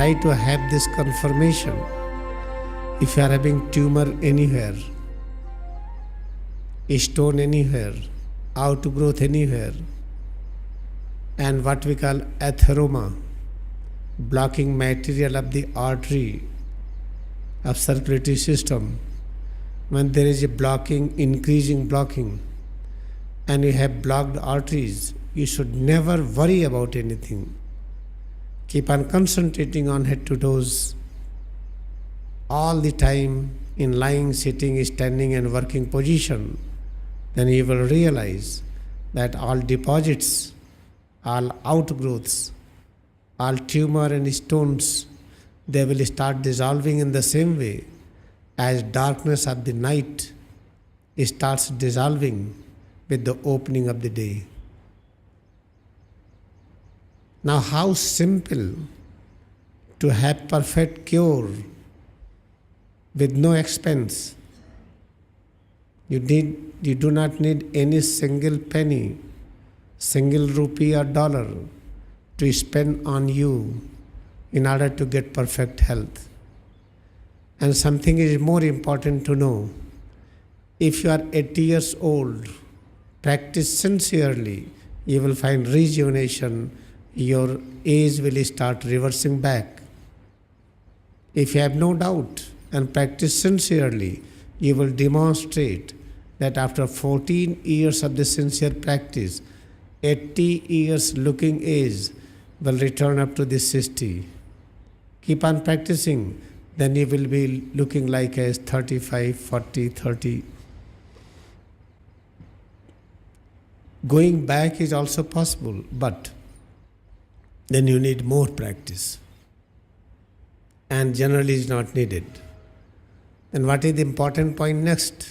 try to have this confirmation. If you are having tumor anywhere, a stone anywhere, outgrowth anywhere, and what we call atheroma, blocking material of the artery of circulatory system, when there is a blocking, increasing blocking, and you have blocked arteries, you should never worry about anything. Keep on concentrating on head to toes all the time in lying, sitting, standing and working position. Then you will realize that all deposits, all outgrowths, all tumor and stones, they will start dissolving in the same way as darkness of the night starts dissolving with the opening of the day. Now, how simple to have perfect cure with no expense. You do not need any single penny, single rupee or dollar to spend on you in order to get perfect health. And something is more important to know. If you are 80 years old, practice sincerely, you will find rejuvenation. Your age will start reversing back. If you have no doubt and practice sincerely, you will demonstrate that after 14 years of the sincere practice, 80 years looking age will return up to the 60. Keep on practicing, then you will be looking like as 35, 40, 30. Going back is also possible, but then you need more practice. And generally is not needed. And what is the important point next?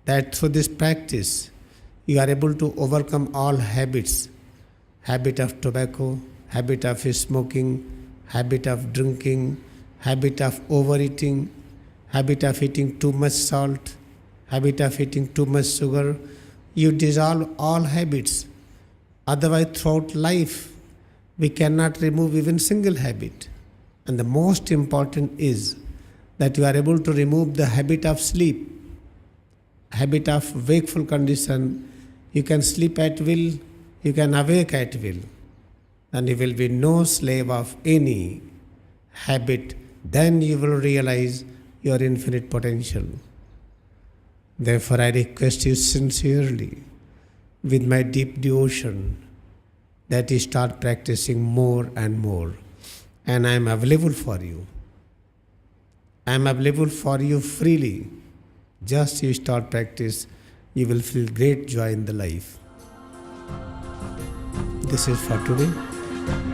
That through this practice, you are able to overcome all habits. Habit of tobacco, habit of smoking, habit of drinking, habit of overeating, habit of eating too much salt, habit of eating too much sugar. You dissolve all habits. Otherwise, throughout life, we cannot remove even single habit. And the most important is that you are able to remove the habit of sleep, habit of wakeful condition. You can sleep at will, you can awake at will, and you will be no slave of any habit. Then you will realize your infinite potential. Therefore, I request you sincerely, with my deep devotion, that you start practicing more and more. And I am available for you. I am available for you freely. Just you start practice, you will feel great joy in the life. This is for today.